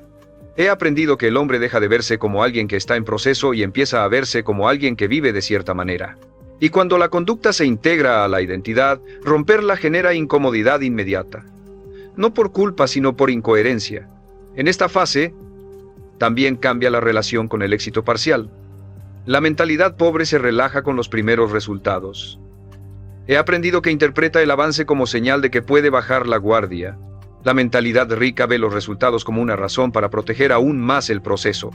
He aprendido que el hombre deja de verse como alguien que está en proceso y empieza a verse como alguien que vive de cierta manera. Y cuando la conducta se integra a la identidad, romperla genera incomodidad inmediata. No por culpa, sino por incoherencia. En esta fase, también cambia la relación con el éxito parcial. La mentalidad pobre se relaja con los primeros resultados. He aprendido que interpreta el avance como señal de que puede bajar la guardia. La mentalidad rica ve los resultados como una razón para proteger aún más el proceso.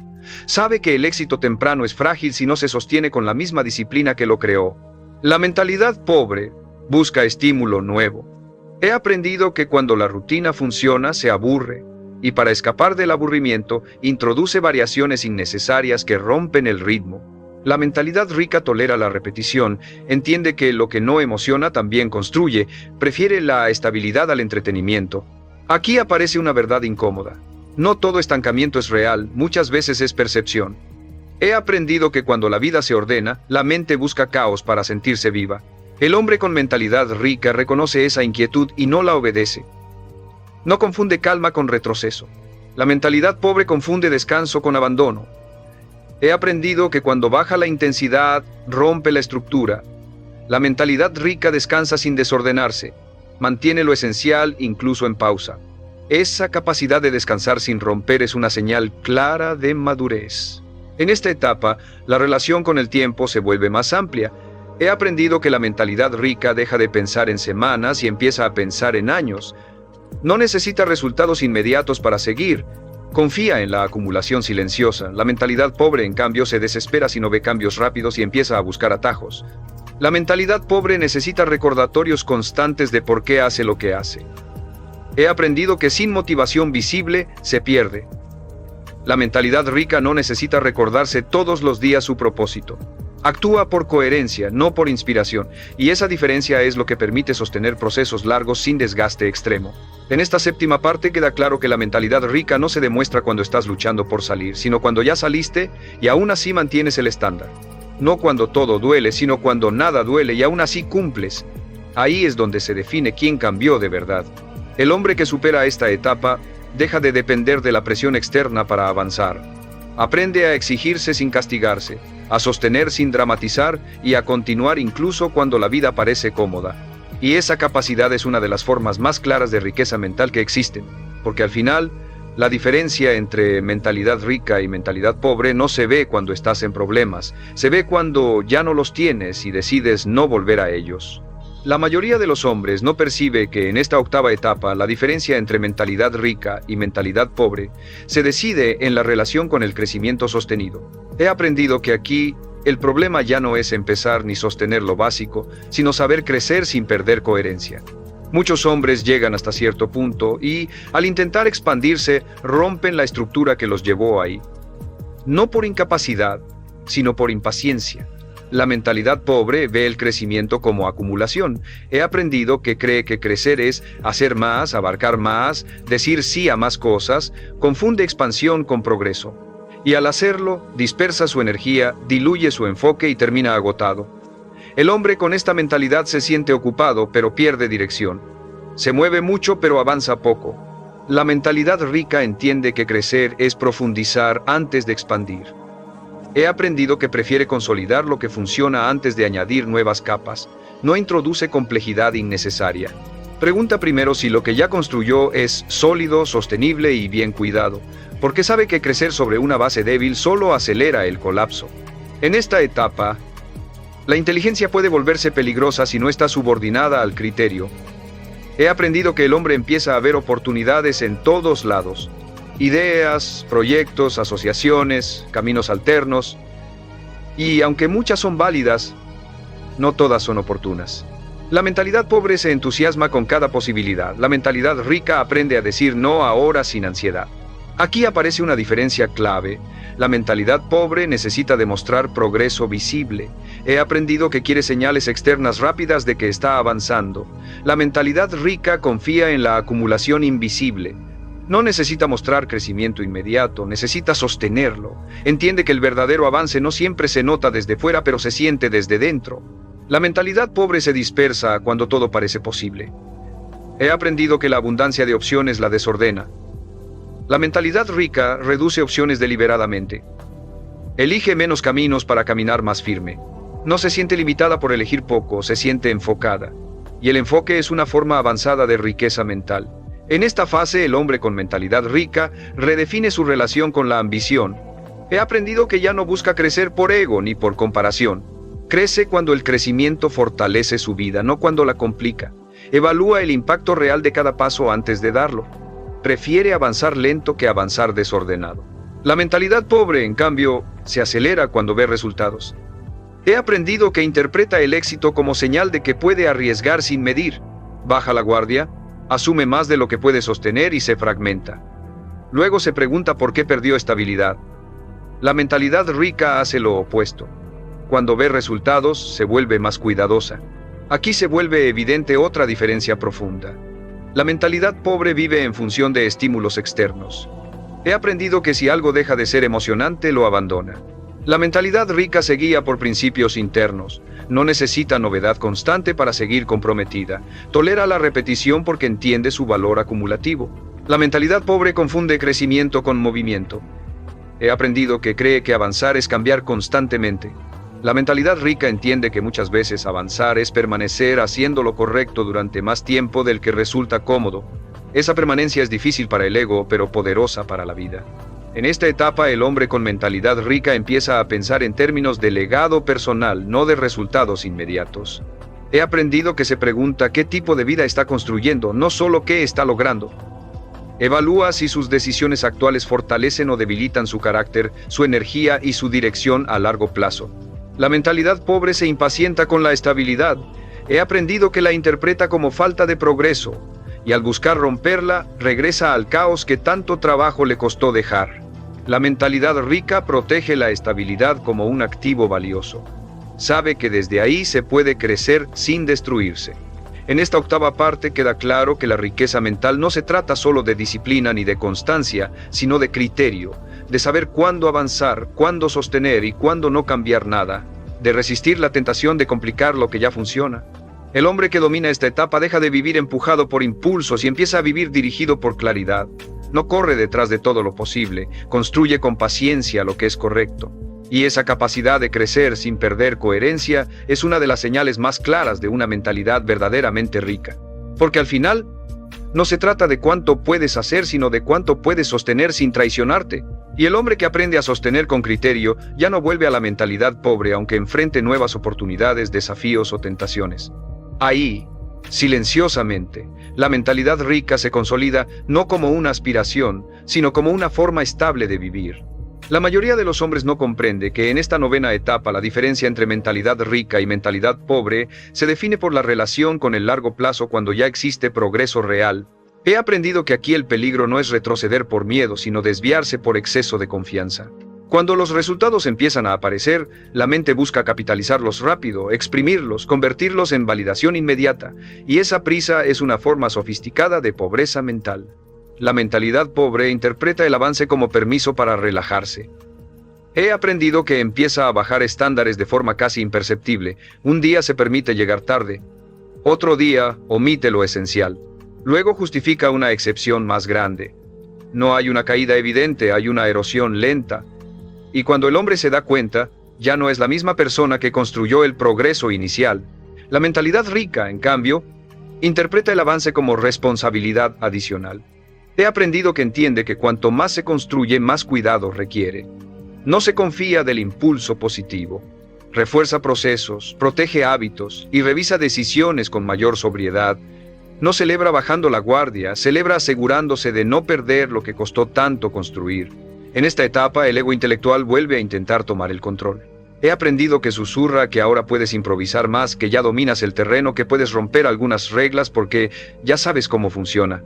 Sabe que el éxito temprano es frágil si no se sostiene con la misma disciplina que lo creó. La mentalidad pobre busca estímulo nuevo. He aprendido que cuando la rutina funciona, se aburre, y para escapar del aburrimiento, introduce variaciones innecesarias que rompen el ritmo. La mentalidad rica tolera la repetición, entiende que lo que no emociona también construye, prefiere la estabilidad al entretenimiento. Aquí aparece una verdad incómoda. No todo estancamiento es real, muchas veces es percepción. He aprendido que cuando la vida se ordena, la mente busca caos para sentirse viva. El hombre con mentalidad rica reconoce esa inquietud y no la obedece. No confunde calma con retroceso. La mentalidad pobre confunde descanso con abandono. He aprendido que cuando baja la intensidad, rompe la estructura. La mentalidad rica descansa sin desordenarse. Mantiene lo esencial incluso en pausa. Esa capacidad de descansar sin romper es una señal clara de madurez. En esta etapa, la relación con el tiempo se vuelve más amplia. He aprendido que la mentalidad rica deja de pensar en semanas y empieza a pensar en años. No necesita resultados inmediatos para seguir. Confía en la acumulación silenciosa. La mentalidad pobre, en cambio, se desespera si no ve cambios rápidos y empieza a buscar atajos. La mentalidad pobre necesita recordatorios constantes de por qué hace lo que hace. He aprendido que sin motivación visible se pierde. La mentalidad rica no necesita recordarse todos los días su propósito. Actúa por coherencia, no por inspiración, y esa diferencia es lo que permite sostener procesos largos sin desgaste extremo. En esta séptima parte queda claro que la mentalidad rica no se demuestra cuando estás luchando por salir, sino cuando ya saliste y aún así mantienes el estándar. No cuando todo duele, sino cuando nada duele y aún así cumples. Ahí es donde se define quién cambió de verdad. El hombre que supera esta etapa deja de depender de la presión externa para avanzar. Aprende a exigirse sin castigarse, a sostener sin dramatizar y a continuar incluso cuando la vida parece cómoda. Y esa capacidad es una de las formas más claras de riqueza mental que existen, porque al final, la diferencia entre mentalidad rica y mentalidad pobre no se ve cuando estás en problemas, se ve cuando ya no los tienes y decides no volver a ellos. La mayoría de los hombres no percibe que en esta octava etapa la diferencia entre mentalidad rica y mentalidad pobre se decide en la relación con el crecimiento sostenido. He aprendido que aquí el problema ya no es empezar ni sostener lo básico, sino saber crecer sin perder coherencia. Muchos hombres llegan hasta cierto punto y, al intentar expandirse, rompen la estructura que los llevó ahí. No por incapacidad, sino por impaciencia. La mentalidad pobre ve el crecimiento como acumulación. He aprendido que cree que crecer es hacer más, abarcar más, decir sí a más cosas, confunde expansión con progreso. Y al hacerlo, dispersa su energía, diluye su enfoque y termina agotado. El hombre con esta mentalidad se siente ocupado, pero pierde dirección. Se mueve mucho, pero avanza poco. La mentalidad rica entiende que crecer es profundizar antes de expandir. He aprendido que prefiere consolidar lo que funciona antes de añadir nuevas capas. No introduce complejidad innecesaria. Pregunta primero si lo que ya construyó es sólido, sostenible y bien cuidado, porque sabe que crecer sobre una base débil solo acelera el colapso. En esta etapa, la inteligencia puede volverse peligrosa si no está subordinada al criterio. He aprendido que el hombre empieza a ver oportunidades en todos lados. Ideas, proyectos, asociaciones, caminos alternos. Y aunque muchas son válidas, no todas son oportunas. La mentalidad pobre se entusiasma con cada posibilidad. La mentalidad rica aprende a decir no ahora sin ansiedad. Aquí aparece una diferencia clave. La mentalidad pobre necesita demostrar progreso visible. He aprendido que quiere señales externas rápidas de que está avanzando. La mentalidad rica confía en la acumulación invisible. No necesita mostrar crecimiento inmediato, necesita sostenerlo. Entiende que el verdadero avance no siempre se nota desde fuera, pero se siente desde dentro. La mentalidad pobre se dispersa cuando todo parece posible. He aprendido que la abundancia de opciones la desordena. La mentalidad rica reduce opciones deliberadamente. Elige menos caminos para caminar más firme. No se siente limitada por elegir poco, se siente enfocada. Y el enfoque es una forma avanzada de riqueza mental. En esta fase, el hombre con mentalidad rica redefine su relación con la ambición. He aprendido que ya no busca crecer por ego ni por comparación. Crece cuando el crecimiento fortalece su vida, no cuando la complica. Evalúa el impacto real de cada paso antes de darlo. Prefiere avanzar lento que avanzar desordenado. La mentalidad pobre, en cambio, se acelera cuando ve resultados. He aprendido que interpreta el éxito como señal de que puede arriesgar sin medir. Baja la guardia, asume más de lo que puede sostener y se fragmenta. Luego se pregunta por qué perdió estabilidad. La mentalidad rica hace lo opuesto. Cuando ve resultados, se vuelve más cuidadosa. Aquí se vuelve evidente otra diferencia profunda. La mentalidad pobre vive en función de estímulos externos. He aprendido que si algo deja de ser emocionante, lo abandona. La mentalidad rica se guía por principios internos. No necesita novedad constante para seguir comprometida. Tolera la repetición porque entiende su valor acumulativo. La mentalidad pobre confunde crecimiento con movimiento. He aprendido que cree que avanzar es cambiar constantemente. La mentalidad rica entiende que muchas veces avanzar es permanecer haciendo lo correcto durante más tiempo del que resulta cómodo. Esa permanencia es difícil para el ego, pero poderosa para la vida. En esta etapa, el hombre con mentalidad rica empieza a pensar en términos de legado personal, no de resultados inmediatos. He aprendido que se pregunta qué tipo de vida está construyendo, no solo qué está logrando. Evalúa si sus decisiones actuales fortalecen o debilitan su carácter, su energía y su dirección a largo plazo. La mentalidad pobre se impacienta con la estabilidad. He aprendido que la interpreta como falta de progreso, y al buscar romperla, regresa al caos que tanto trabajo le costó dejar. La mentalidad rica protege la estabilidad como un activo valioso. Sabe que desde ahí se puede crecer sin destruirse. En esta octava parte queda claro que la riqueza mental no se trata solo de disciplina ni de constancia, sino de criterio, de saber cuándo avanzar, cuándo sostener y cuándo no cambiar nada, de resistir la tentación de complicar lo que ya funciona. El hombre que domina esta etapa deja de vivir empujado por impulsos y empieza a vivir dirigido por claridad. No corre detrás de todo lo posible, construye con paciencia lo que es correcto. Y esa capacidad de crecer sin perder coherencia es una de las señales más claras de una mentalidad verdaderamente rica. Porque al final, no se trata de cuánto puedes hacer, sino de cuánto puedes sostener sin traicionarte. Y el hombre que aprende a sostener con criterio ya no vuelve a la mentalidad pobre aunque enfrente nuevas oportunidades, desafíos o tentaciones. Ahí, silenciosamente, la mentalidad rica se consolida no como una aspiración, sino como una forma estable de vivir. La mayoría de los hombres no comprende que en esta novena etapa la diferencia entre mentalidad rica y mentalidad pobre se define por la relación con el largo plazo cuando ya existe progreso real. He aprendido que aquí el peligro no es retroceder por miedo, sino desviarse por exceso de confianza. Cuando los resultados empiezan a aparecer, la mente busca capitalizarlos rápido, exprimirlos, convertirlos en validación inmediata, y esa prisa es una forma sofisticada de pobreza mental. La mentalidad pobre interpreta el avance como permiso para relajarse. He aprendido que empieza a bajar estándares de forma casi imperceptible. Un día se permite llegar tarde. Otro día omite lo esencial. Luego justifica una excepción más grande. No hay una caída evidente, hay una erosión lenta. Y cuando el hombre se da cuenta, ya no es la misma persona que construyó el progreso inicial. La mentalidad rica, en cambio, interpreta el avance como responsabilidad adicional. He aprendido que entiende que cuanto más se construye, más cuidado requiere. No se confía del impulso positivo. Refuerza procesos, protege hábitos y revisa decisiones con mayor sobriedad. No celebra bajando la guardia, celebra asegurándose de no perder lo que costó tanto construir. En esta etapa, el ego intelectual vuelve a intentar tomar el control. He aprendido que susurra que ahora puedes improvisar más, que ya dominas el terreno, que puedes romper algunas reglas porque ya sabes cómo funciona.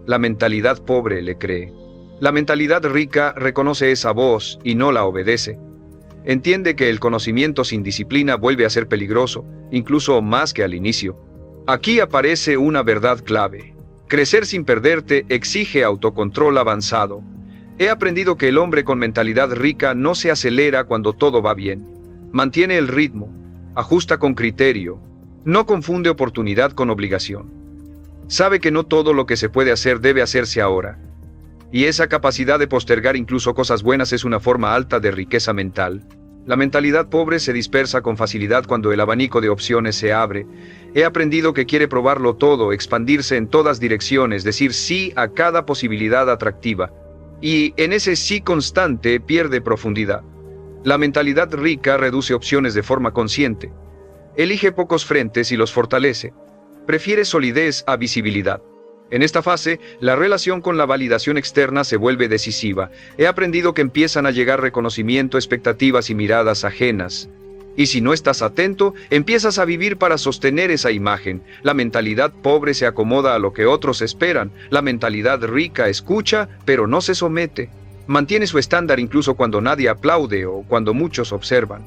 La mentalidad pobre le cree. La mentalidad rica reconoce esa voz y no la obedece. Entiende que el conocimiento sin disciplina vuelve a ser peligroso, incluso más que al inicio. Aquí aparece una verdad clave. Crecer sin perderte exige autocontrol avanzado. He aprendido que el hombre con mentalidad rica no se acelera cuando todo va bien. Mantiene el ritmo, ajusta con criterio, no confunde oportunidad con obligación. Sabe que no todo lo que se puede hacer debe hacerse ahora. Y esa capacidad de postergar incluso cosas buenas es una forma alta de riqueza mental. La mentalidad pobre se dispersa con facilidad cuando el abanico de opciones se abre. He aprendido que quiere probarlo todo, expandirse en todas direcciones, decir sí a cada posibilidad atractiva. Y en ese sí constante pierde profundidad. La mentalidad rica reduce opciones de forma consciente. Elige pocos frentes y los fortalece. Prefiere solidez a visibilidad. En esta fase, la relación con la validación externa se vuelve decisiva. He aprendido que empiezan a llegar reconocimiento, expectativas y miradas ajenas. Y si no estás atento, empiezas a vivir para sostener esa imagen. La mentalidad pobre se acomoda a lo que otros esperan. La mentalidad rica escucha, pero no se somete. Mantiene su estándar incluso cuando nadie aplaude o cuando muchos observan.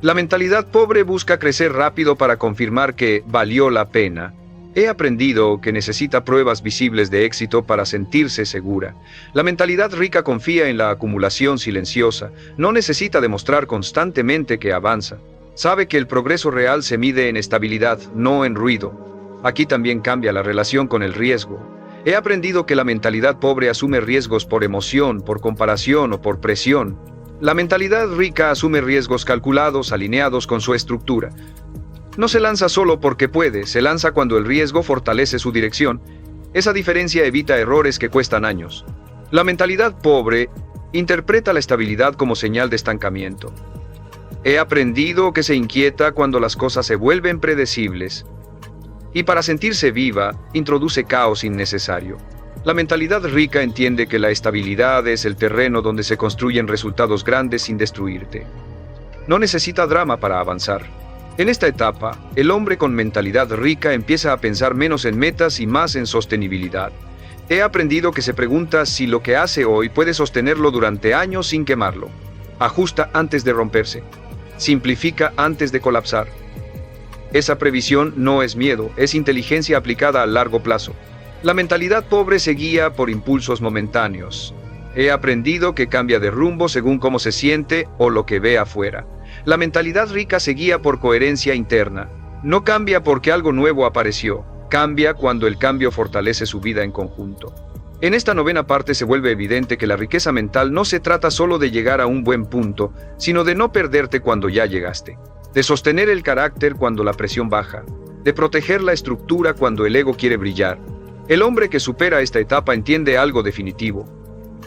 La mentalidad pobre busca crecer rápido para confirmar que valió la pena. He aprendido que necesita pruebas visibles de éxito para sentirse segura. La mentalidad rica confía en la acumulación silenciosa. No necesita demostrar constantemente que avanza. Sabe que el progreso real se mide en estabilidad, no en ruido. Aquí también cambia la relación con el riesgo. He aprendido que la mentalidad pobre asume riesgos por emoción, por comparación o por presión. La mentalidad rica asume riesgos calculados, alineados con su estructura. No se lanza solo porque puede, se lanza cuando el riesgo fortalece su dirección. Esa diferencia evita errores que cuestan años. La mentalidad pobre interpreta la estabilidad como señal de estancamiento. He aprendido que se inquieta cuando las cosas se vuelven predecibles. Y para sentirse viva, introduce caos innecesario. La mentalidad rica entiende que la estabilidad es el terreno donde se construyen resultados grandes sin destruirte. No necesita drama para avanzar. En esta etapa, el hombre con mentalidad rica empieza a pensar menos en metas y más en sostenibilidad. He aprendido que se pregunta si lo que hace hoy puede sostenerlo durante años sin quemarlo. Ajusta antes de romperse. Simplifica antes de colapsar. Esa previsión no es miedo, es inteligencia aplicada a largo plazo. La mentalidad pobre se guía por impulsos momentáneos. He aprendido que cambia de rumbo según cómo se siente o lo que ve afuera. La mentalidad rica se guía por coherencia interna. No cambia porque algo nuevo apareció, cambia cuando el cambio fortalece su vida en conjunto. En esta novena parte se vuelve evidente que la riqueza mental no se trata solo de llegar a un buen punto, sino de no perderte cuando ya llegaste, de sostener el carácter cuando la presión baja, de proteger la estructura cuando el ego quiere brillar. El hombre que supera esta etapa entiende algo definitivo.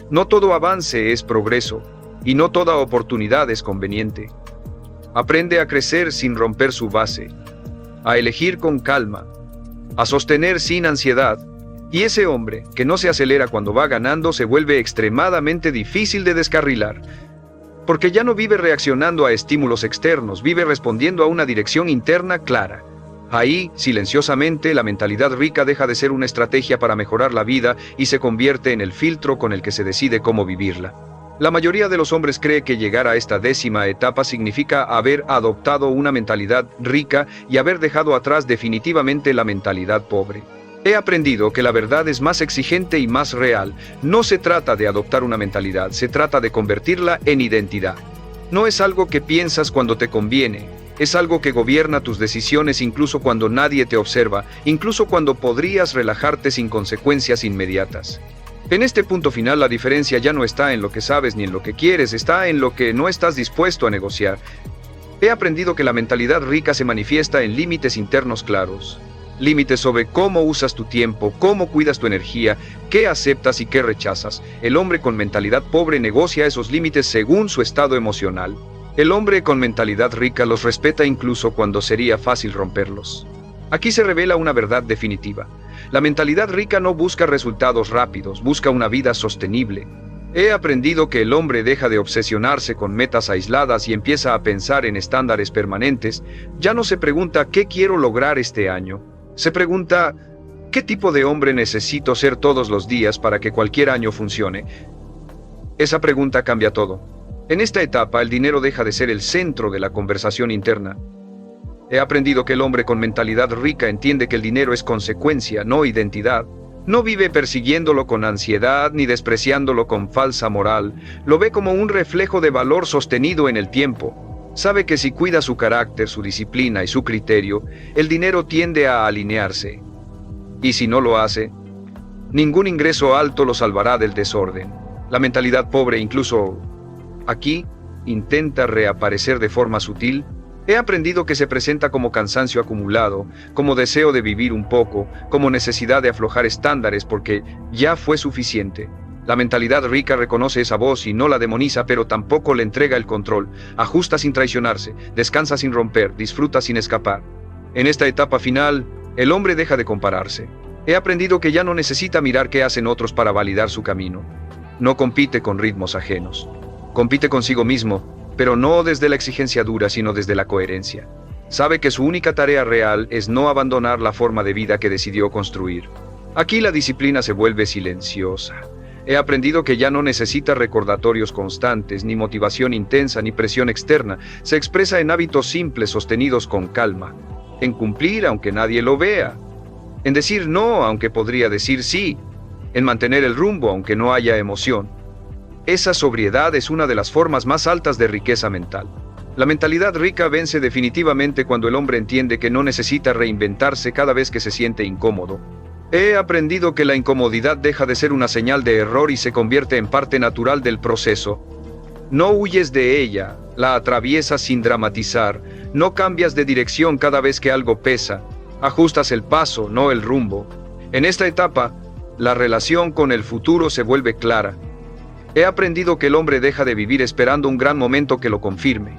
No todo avance es progreso, y no toda oportunidad es conveniente. Aprende a crecer sin romper su base, a elegir con calma, a sostener sin ansiedad, y ese hombre que no se acelera cuando va ganando se vuelve extremadamente difícil de descarrilar, porque ya no vive reaccionando a estímulos externos, vive respondiendo a una dirección interna clara. Ahí, silenciosamente, la mentalidad rica deja de ser una estrategia para mejorar la vida y se convierte en el filtro con el que se decide cómo vivirla. La mayoría de los hombres cree que llegar a esta décima etapa significa haber adoptado una mentalidad rica y haber dejado atrás definitivamente la mentalidad pobre. He aprendido que la verdad es más exigente y más real. No se trata de adoptar una mentalidad, se trata de convertirla en identidad. No es algo que piensas cuando te conviene, es algo que gobierna tus decisiones incluso cuando nadie te observa, incluso cuando podrías relajarte sin consecuencias inmediatas. En este punto final la diferencia ya no está en lo que sabes ni en lo que quieres, está en lo que no estás dispuesto a negociar. He aprendido que la mentalidad rica se manifiesta en límites internos claros. Límites sobre cómo usas tu tiempo, cómo cuidas tu energía, qué aceptas y qué rechazas. El hombre con mentalidad pobre negocia esos límites según su estado emocional. El hombre con mentalidad rica los respeta incluso cuando sería fácil romperlos. Aquí se revela una verdad definitiva. La mentalidad rica no busca resultados rápidos, busca una vida sostenible. He aprendido que el hombre deja de obsesionarse con metas aisladas y empieza a pensar en estándares permanentes. Ya no se pregunta ¿qué quiero lograr este año? Se pregunta ¿qué tipo de hombre necesito ser todos los días para que cualquier año funcione? Esa pregunta cambia todo. En esta etapa el dinero deja de ser el centro de la conversación interna. He aprendido que el hombre con mentalidad rica entiende que el dinero es consecuencia, no identidad. No vive persiguiéndolo con ansiedad ni despreciándolo con falsa moral. Lo ve como un reflejo de valor sostenido en el tiempo. Sabe que si cuida su carácter, su disciplina y su criterio, el dinero tiende a alinearse. Y si no lo hace, ningún ingreso alto lo salvará del desorden. La mentalidad pobre, incluso aquí, intenta reaparecer de forma sutil. He aprendido que se presenta como cansancio acumulado, como deseo de vivir un poco, como necesidad de aflojar estándares porque ya fue suficiente. La mentalidad rica reconoce esa voz y no la demoniza, pero tampoco le entrega el control. Ajusta sin traicionarse, descansa sin romper, disfruta sin escapar. En esta etapa final, el hombre deja de compararse. He aprendido que ya no necesita mirar qué hacen otros para validar su camino. No compite con ritmos ajenos. Compite consigo mismo, pero no desde la exigencia dura, sino desde la coherencia. Sabe que su única tarea real es no abandonar la forma de vida que decidió construir. Aquí la disciplina se vuelve silenciosa. He aprendido que ya no necesita recordatorios constantes, ni motivación intensa, ni presión externa. Se expresa en hábitos simples sostenidos con calma, en cumplir aunque nadie lo vea, en decir no aunque podría decir sí, en mantener el rumbo aunque no haya emoción. Esa sobriedad es una de las formas más altas de riqueza mental. La mentalidad rica vence definitivamente cuando el hombre entiende que no necesita reinventarse cada vez que se siente incómodo. He aprendido que la incomodidad deja de ser una señal de error y se convierte en parte natural del proceso. No huyes de ella, la atraviesas sin dramatizar, no cambias de dirección cada vez que algo pesa, ajustas el paso, no el rumbo. En esta etapa, la relación con el futuro se vuelve clara. He aprendido que el hombre deja de vivir esperando un gran momento que lo confirme.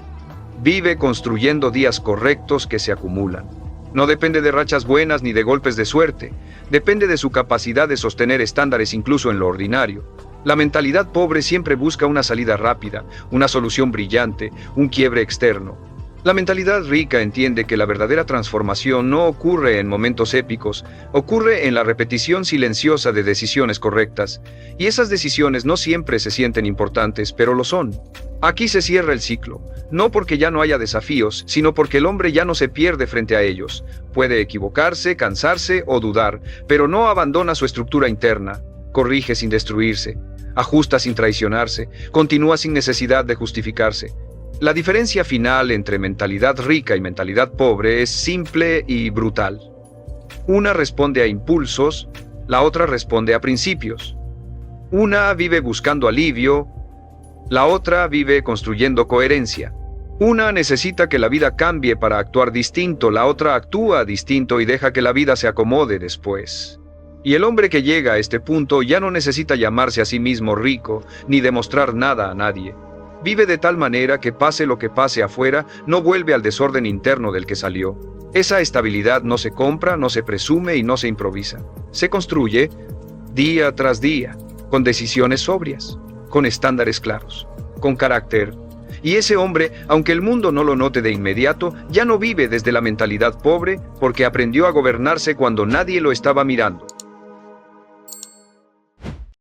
Vive construyendo días correctos que se acumulan. No depende de rachas buenas ni de golpes de suerte. Depende de su capacidad de sostener estándares incluso en lo ordinario. La mentalidad pobre siempre busca una salida rápida, una solución brillante, un quiebre externo. La mentalidad rica entiende que la verdadera transformación no ocurre en momentos épicos, ocurre en la repetición silenciosa de decisiones correctas. Y esas decisiones no siempre se sienten importantes, pero lo son. Aquí se cierra el ciclo, no porque ya no haya desafíos, sino porque el hombre ya no se pierde frente a ellos. Puede equivocarse, cansarse o dudar, pero no abandona su estructura interna. Corrige sin destruirse, ajusta sin traicionarse, continúa sin necesidad de justificarse. La diferencia final entre mentalidad rica y mentalidad pobre es simple y brutal. Una responde a impulsos, la otra responde a principios. Una vive buscando alivio, la otra vive construyendo coherencia. Una necesita que la vida cambie para actuar distinto, la otra actúa distinto y deja que la vida se acomode después. Y el hombre que llega a este punto ya no necesita llamarse a sí mismo rico, ni demostrar nada a nadie. Vive de tal manera que pase lo que pase afuera, no vuelve al desorden interno del que salió. Esa estabilidad no se compra, no se presume y no se improvisa. Se construye día tras día, con decisiones sobrias, con estándares claros, con carácter. Y ese hombre, aunque el mundo no lo note de inmediato, ya no vive desde la mentalidad pobre porque aprendió a gobernarse cuando nadie lo estaba mirando.